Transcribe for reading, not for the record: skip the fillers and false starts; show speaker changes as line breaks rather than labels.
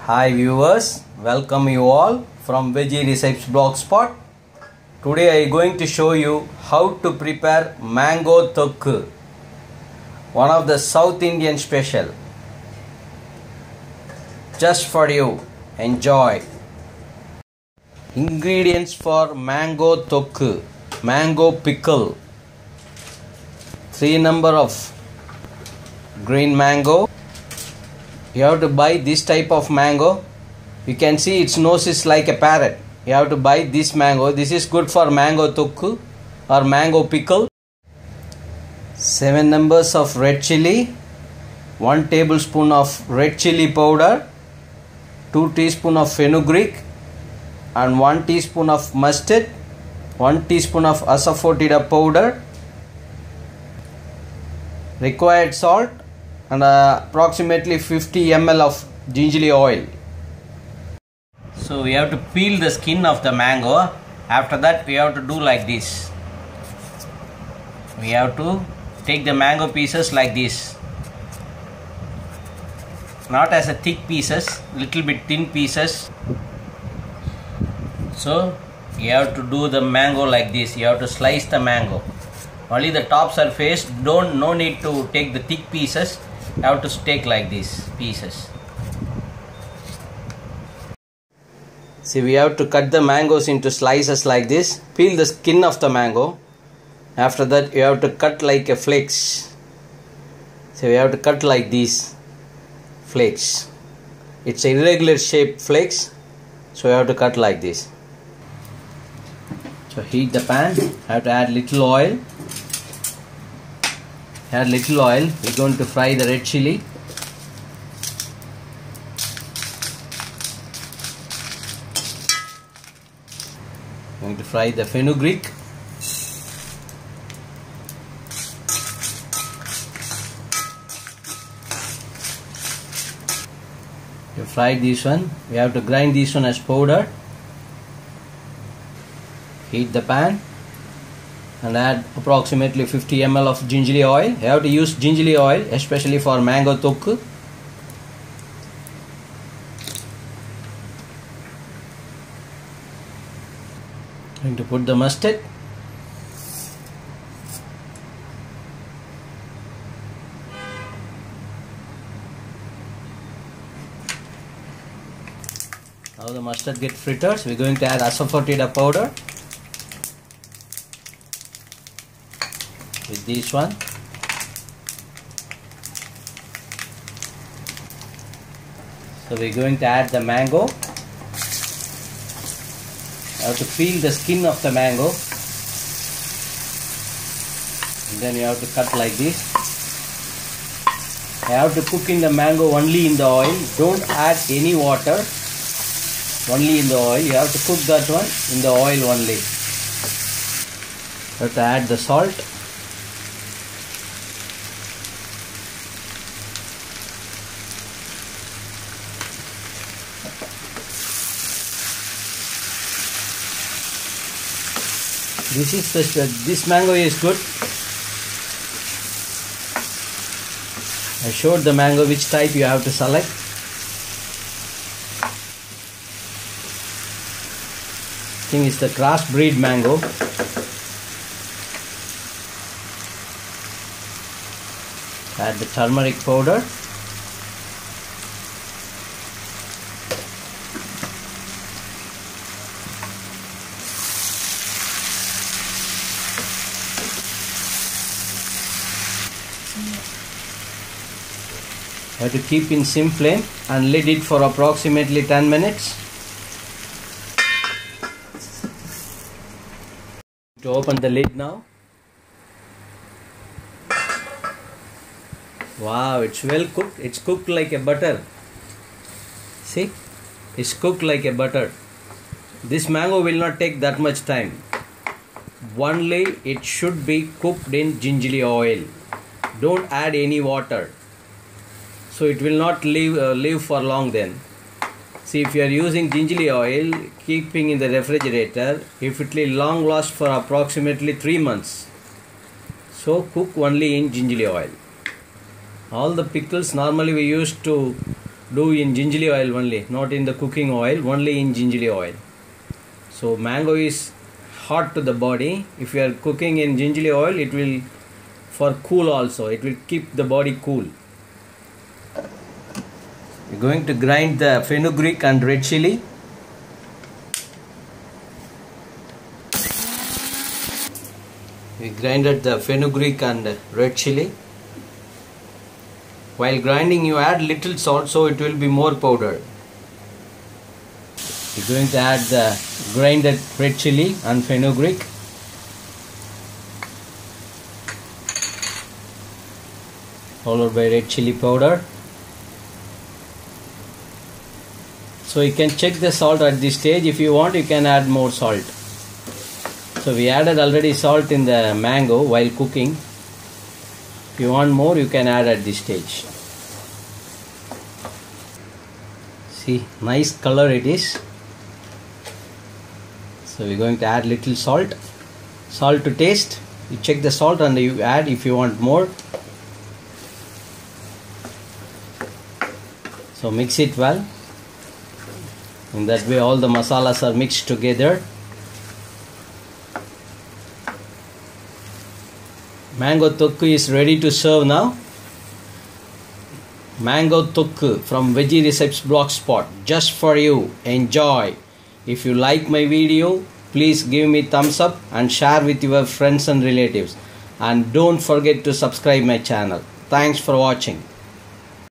Hi viewers, welcome you all from Veggie Recipes Blogspot. Today I am going to show you how to prepare mango tokku, one of the South Indian special. Just for you, enjoy. Ingredients for mango tokku: mango pickle, 3 number of green mango. You have to buy this type of mango. You can see its nose is like a parrot. You have to buy this mango. This is good for mango tokku or mango pickle. 7 numbers of red chili, 1 tablespoon of red chili powder, 2 teaspoon of fenugreek and 1 teaspoon of mustard, 1 teaspoon of asafoetida powder, required salt, and approximately 50 ml of gingerly oil. So we have to peel the skin of the mango. After that we have to do like this. We have to take the mango pieces like this. Not as a thick pieces, little bit thin pieces. So you have to do the mango like this. You have to slice the mango. Only the top surface. No need to take the thick pieces. You have to take like these pieces. See, we have to cut the mangoes into slices like this. Peel the skin of the mango. After that you have to cut like a flakes. So we have to cut like these flakes. It's a irregular shaped flakes, so you have to cut like this. So heat the pan. Have to add little oil. Add little oil. We're going to fry the red chili. Going to fry the fenugreek. You fry this one. We have to grind this one as powder. Heat the pan and add approximately 50 ml of gingerly oil. You have to use gingerly oil especially for mango tokku. Going to put the mustard. Now the mustard gets frittered, so we're going to add asafoetida powder with this one. So we're going to add the mango. You have to peel the skin of the mango and then you have to cut like this. You have to cook in the mango only in the oil. Don't add any water. Only in the oil. You have to cook that one in the oil only. You have to add the salt. This mango is good. I showed the mango which type you have to select. I think it's the crossbreed mango. Add the turmeric powder. You have to keep in sim flame and let it for approximately 10 minutes. To open the lid now. Wow, it's well cooked. It's cooked like a butter. See, it's cooked like a butter. This mango will not take that much time. Only it should be cooked in gingerly oil. Don't add any water. So it will not live for long then. See, if you are using gingerly oil, keeping in the refrigerator, if it will long last for approximately 3 months. So cook only in gingerly oil. All the pickles normally we used to do in gingerly oil only, not in the cooking oil, only in gingerly oil. So mango is hot to the body. If you are cooking in gingerly oil, it will for cool also, it will keep the body cool. We're going to grind the fenugreek and red chili. We grinded the fenugreek and red chili. While grinding, you add little salt so it will be more powdered. We're going to add the grinded red chili and fenugreek. Followed by red chili powder. So you can check the salt at this stage. If you want, you can add more salt. So we added already salt in the mango while cooking. If you want more, you can add at this stage. See, nice color it is. So we're going to add little salt. Salt to taste. You check the salt and you add if you want more. So mix it well. In that way all the masalas are mixed together. Mango tokku is ready to serve now. Mango tokku from Veggie Recipes Blogspot, just for you. Enjoy. If you like my video, please give me thumbs up and share with your friends and relatives. And don't forget to subscribe my channel. Thanks for watching.